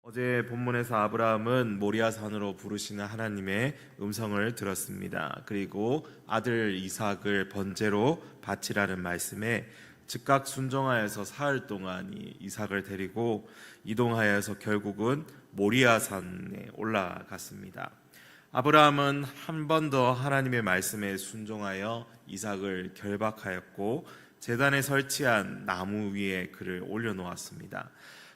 어제 본문에서 아브라함은 모리아 산으로 부르시는 하나님의 음성을 들었습니다. 그리고 아들 이삭을 번제로 바치라는 말씀에 즉각 순종하여서 사흘 동안 이삭을 데리고 이동하여서 결국은 모리아 산에 올라갔습니다. 아브라함은 한 번 더 하나님의 말씀에 순종하여 이삭을 결박하였고 제단에 설치한 나무 위에 그를 올려놓았습니다.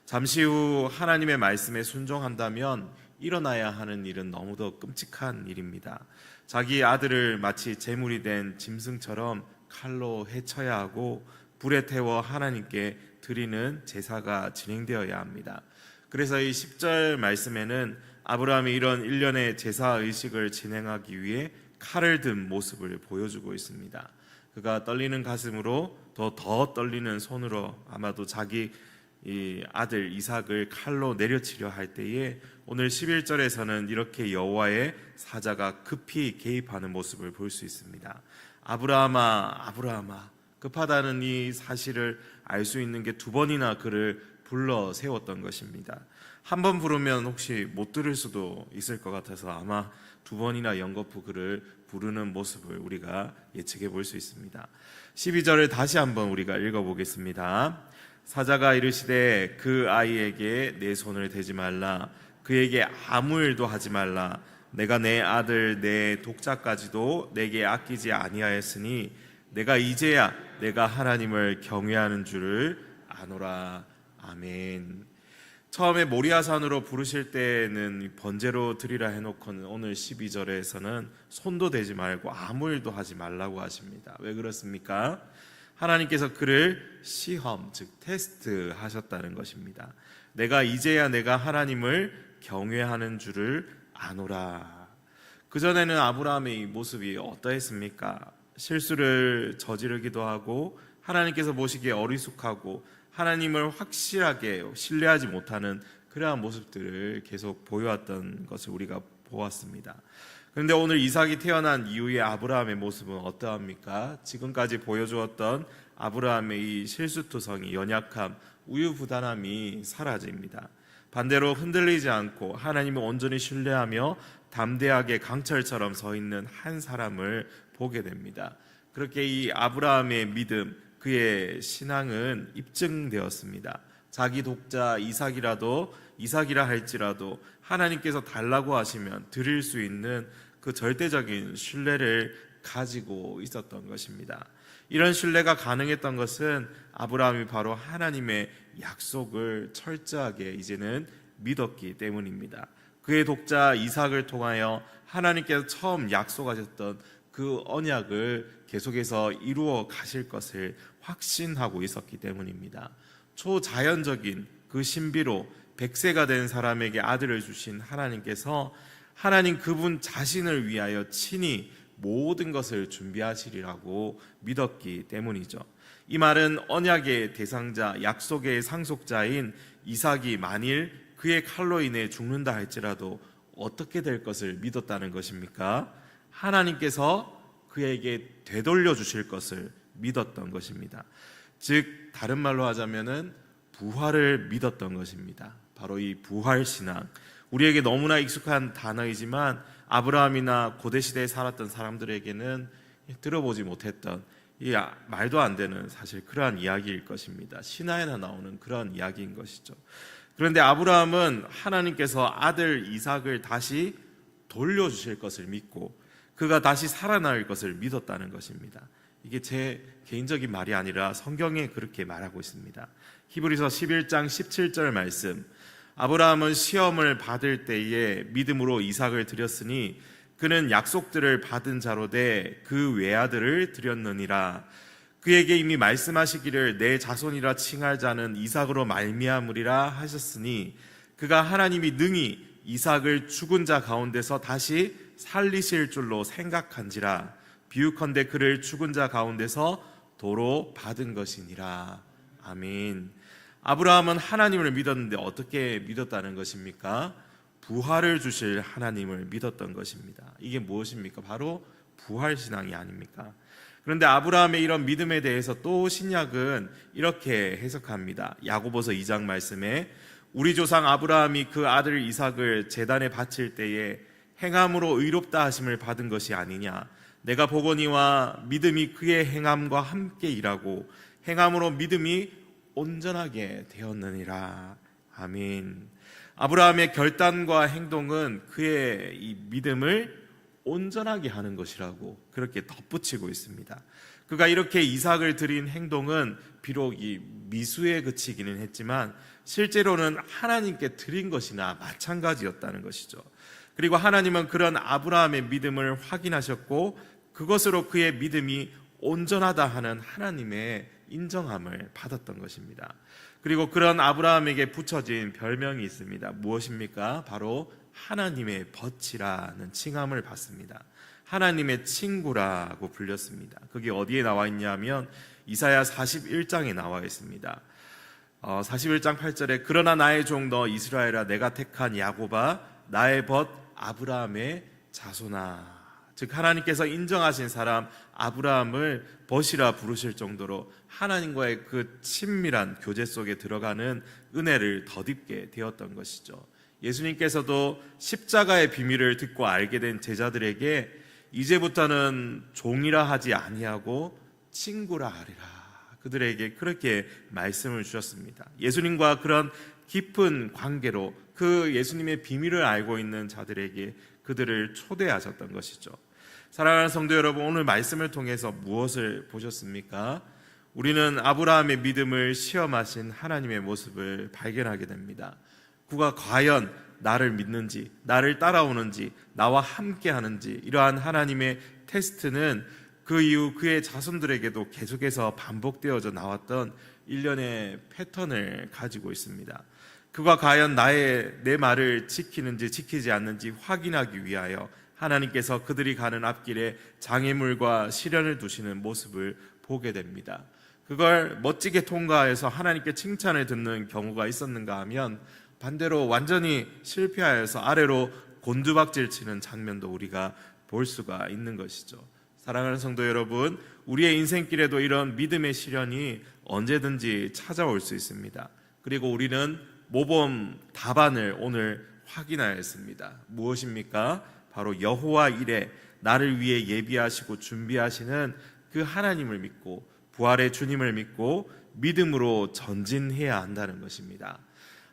잠시 후 하나님의 말씀에 순종한다면 일어나야 하는 일은 너무도 끔찍한 일입니다. 자기 아들을 마치 제물이 된 짐승처럼 칼로 해쳐야 하고 불에 태워 하나님께 드리는 제사가 진행되어야 합니다. 그래서 이 10절 말씀에는 아브라함이 이런 일련의 제사 의식을 진행하기 위해 칼을 든 모습을 보여주고 있습니다. 그가 떨리는 가슴으로 더 떨리는 손으로 아마도 자기 이 아들 이삭을 칼로 내려치려 할 때에 오늘 11절에서는 이렇게 여호와의 사자가 급히 개입하는 모습을 볼 수 있습니다. 아브라함아, 아브라함아. 급하다는 이 사실을 알 수 있는 게 두 번이나 그를 불러 세웠던 것입니다. 한 번 부르면 혹시 못 들을 수도 있을 것 같아서 아마 두 번이나 연거푸 그를 부르는 모습을 우리가 예측해 볼 수 있습니다. 12절을 다시 한번 우리가 읽어보겠습니다. 사자가 이르시되 그 아이에게 내 손을 대지 말라. 그에게 아무 일도 하지 말라. 내가 내 아들 내 독자까지도 내게 아끼지 아니하였으니 내가 이제야 내가 하나님을 경외하는 줄을 아노라. 아멘. 처음에 모리아산으로 부르실 때는 번제로 드리라 해놓고는 오늘 12절에서는 손도 대지 말고 아무 일도 하지 말라고 하십니다. 왜 그렇습니까? 하나님께서 그를 시험, 즉 테스트 하셨다는 것입니다. 내가 이제야 내가 하나님을 경외하는 줄을 아노라. 그전에는 아브라함의 이 모습이 어떠했습니까? 실수를 저지르기도 하고 하나님께서 보시기에 어리숙하고 하나님을 확실하게 신뢰하지 못하는 그러한 모습들을 계속 보여왔던 것을 우리가 보았습니다. 그런데 오늘 이삭이 태어난 이후의 아브라함의 모습은 어떠합니까? 지금까지 보여주었던 아브라함의 이 실수투성이, 연약함, 우유부단함이 사라집니다. 반대로 흔들리지 않고 하나님을 온전히 신뢰하며 담대하게 강철처럼 서 있는 한 사람을 보게 됩니다. 그렇게 이 아브라함의 믿음, 그의 신앙은 입증되었습니다. 자기 독자 이삭이라 할지라도 하나님께서 달라고 하시면 드릴 수 있는 그 절대적인 신뢰를 가지고 있었던 것입니다. 이런 신뢰가 가능했던 것은 아브라함이 바로 하나님의 약속을 철저하게 이제는 믿었기 때문입니다. 그의 독자 이삭을 통하여 하나님께서 처음 약속하셨던 그 언약을 계속해서 이루어 가실 것을 확신하고 있었기 때문입니다. 초자연적인 그 신비로 100세가 된 사람에게 아들을 주신 하나님께서 하나님 그분 자신을 위하여 친히 모든 것을 준비하시리라고 믿었기 때문이죠. 이 말은 언약의 대상자, 약속의 상속자인 이삭이 만일 그의 칼로 인해 죽는다 할지라도 어떻게 될 것을 믿었다는 것입니까? 하나님께서 그에게 되돌려 주실 것을 믿었던 것입니다. 즉 다른 말로 하자면은 부활을 믿었던 것입니다. 바로 이 부활신앙, 우리에게 너무나 익숙한 단어이지만 아브라함이나 고대시대에 살았던 사람들에게는 들어보지 못했던 이 말도 안 되는 사실 그러한 이야기일 것입니다. 신화에나 나오는 그러한 이야기인 것이죠. 그런데 아브라함은 하나님께서 아들 이삭을 다시 돌려주실 것을 믿고 그가 다시 살아날 것을 믿었다는 것입니다. 이게 제 개인적인 말이 아니라 성경에 그렇게 말하고 있습니다. 히브리서 11장 17절 말씀, 아브라함은 시험을 받을 때에 믿음으로 이삭을 드렸으니 그는 약속들을 받은 자로 돼 그 외아들을 드렸느니라. 그에게 이미 말씀하시기를 내 자손이라 칭할 자는 이삭으로 말미암으리라 하셨으니 그가 하나님이 능히 이삭을 죽은 자 가운데서 다시 살리실 줄로 생각한지라. 비유컨대 그를 죽은 자 가운데서 도로 받은 것이니라. 아멘. 아브라함은 하나님을 믿었는데 어떻게 믿었다는 것입니까? 부활을 주실 하나님을 믿었던 것입니다. 이게 무엇입니까? 바로 부활신앙이 아닙니까? 그런데 아브라함의 이런 믿음에 대해서 또 신약은 이렇게 해석합니다. 야고보서 2장 말씀에 우리 조상 아브라함이 그 아들 이삭을 제단에 바칠 때에 행함으로 의롭다 하심을 받은 것이 아니냐. 내가 보거니와 믿음이 그의 행함과 함께 일하고 행함으로 믿음이 온전하게 되었느니라. 아멘. 아브라함의 결단과 행동은 그의 이 믿음을 온전하게 하는 것이라고 그렇게 덧붙이고 있습니다. 그가 이렇게 이삭을 드린 행동은 비록 이 미수에 그치기는 했지만 실제로는 하나님께 드린 것이나 마찬가지였다는 것이죠. 그리고 하나님은 그런 아브라함의 믿음을 확인하셨고 그것으로 그의 믿음이 온전하다 하는 하나님의 인정함을 받았던 것입니다. 그리고 그런 아브라함에게 붙여진 별명이 있습니다. 무엇입니까? 바로 하나님의 벗이라는 칭함을 받습니다. 하나님의 친구라고 불렸습니다. 그게 어디에 나와 있냐면 이사야 41장에 나와 있습니다. 41장 8절에 그러나 나의 종 너 이스라엘아 내가 택한 야곱아 나의 벗 아브라함의 자손아. 즉 하나님께서 인정하신 사람 아브라함을 벗이라 부르실 정도로 하나님과의 그 친밀한 교제 속에 들어가는 은혜를 덧입게 되었던 것이죠. 예수님께서도 십자가의 비밀을 듣고 알게 된 제자들에게 이제부터는 종이라 하지 아니하고 친구라 하리라. 그들에게 그렇게 말씀을 주셨습니다. 예수님과 그런 깊은 관계로 그 예수님의 비밀을 알고 있는 자들에게 그들을 초대하셨던 것이죠. 사랑하는 성도 여러분, 오늘 말씀을 통해서 무엇을 보셨습니까? 우리는 아브라함의 믿음을 시험하신 하나님의 모습을 발견하게 됩니다. 그가 과연 나를 믿는지, 나를 따라오는지, 나와 함께 하는지, 이러한 하나님의 테스트는 그 이후 그의 자손들에게도 계속해서 반복되어져 나왔던 일련의 패턴을 가지고 있습니다. 그가 과연 내 말을 지키는지 지키지 않는지 확인하기 위하여 하나님께서 그들이 가는 앞길에 장애물과 시련을 두시는 모습을 보게 됩니다. 그걸 멋지게 통과해서 하나님께 칭찬을 듣는 경우가 있었는가 하면 반대로 완전히 실패하여서 아래로 곤두박질 치는 장면도 우리가 볼 수가 있는 것이죠. 사랑하는 성도 여러분, 우리의 인생길에도 이런 믿음의 시련이 언제든지 찾아올 수 있습니다. 그리고 우리는 모범 답안을 오늘 확인하였습니다. 무엇입니까? 바로 여호와 이레, 나를 위해 예비하시고 준비하시는 그 하나님을 믿고 부활의 주님을 믿고 믿음으로 전진해야 한다는 것입니다.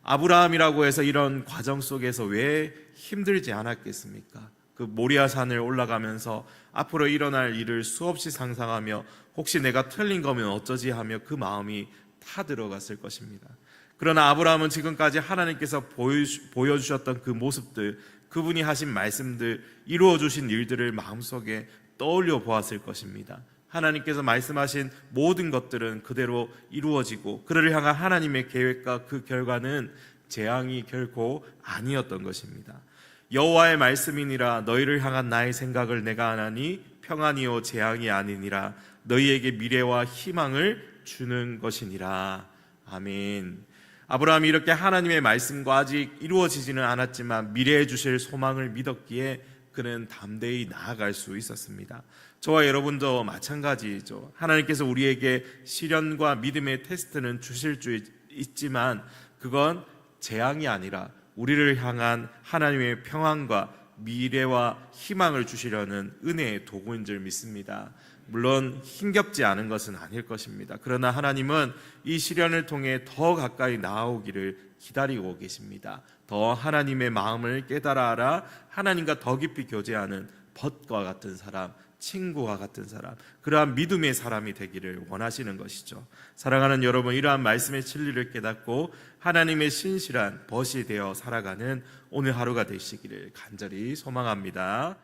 아브라함이라고 해서 이런 과정 속에서 왜 힘들지 않았겠습니까? 그 모리아산을 올라가면서 앞으로 일어날 일을 수없이 상상하며 혹시 내가 틀린 거면 어쩌지 하며 그 마음이 타들어갔을 것입니다. 그러나 아브라함은 지금까지 하나님께서 보여주셨던 그 모습들, 그분이 하신 말씀들, 이루어주신 일들을 마음속에 떠올려 보았을 것입니다. 하나님께서 말씀하신 모든 것들은 그대로 이루어지고 그를 향한 하나님의 계획과 그 결과는 재앙이 결코 아니었던 것입니다. 여호와의 말씀이니라 너희를 향한 나의 생각을 내가 아나니 평안이요 재앙이 아니니라 너희에게 미래와 희망을 주는 것이니라. 아멘. 아브라함이 이렇게 하나님의 말씀과 아직 이루어지지는 않았지만 미래에 주실 소망을 믿었기에 그는 담대히 나아갈 수 있었습니다. 저와 여러분도 마찬가지죠. 하나님께서 우리에게 시련과 믿음의 테스트는 주실 수 있지만 그건 재앙이 아니라 우리를 향한 하나님의 평안과 미래와 희망을 주시려는 은혜의 도구인 줄 믿습니다. 물론 힘겹지 않은 것은 아닐 것입니다. 그러나 하나님은 이 시련을 통해 더 가까이 나아오기를 기다리고 계십니다. 더 하나님의 마음을 깨달아 알아 하나님과 더 깊이 교제하는 벗과 같은 사람, 친구와 같은 사람, 그러한 믿음의 사람이 되기를 원하시는 것이죠. 사랑하는 여러분, 이러한 말씀의 진리를 깨닫고 하나님의 신실한 벗이 되어 살아가는 오늘 하루가 되시기를 간절히 소망합니다.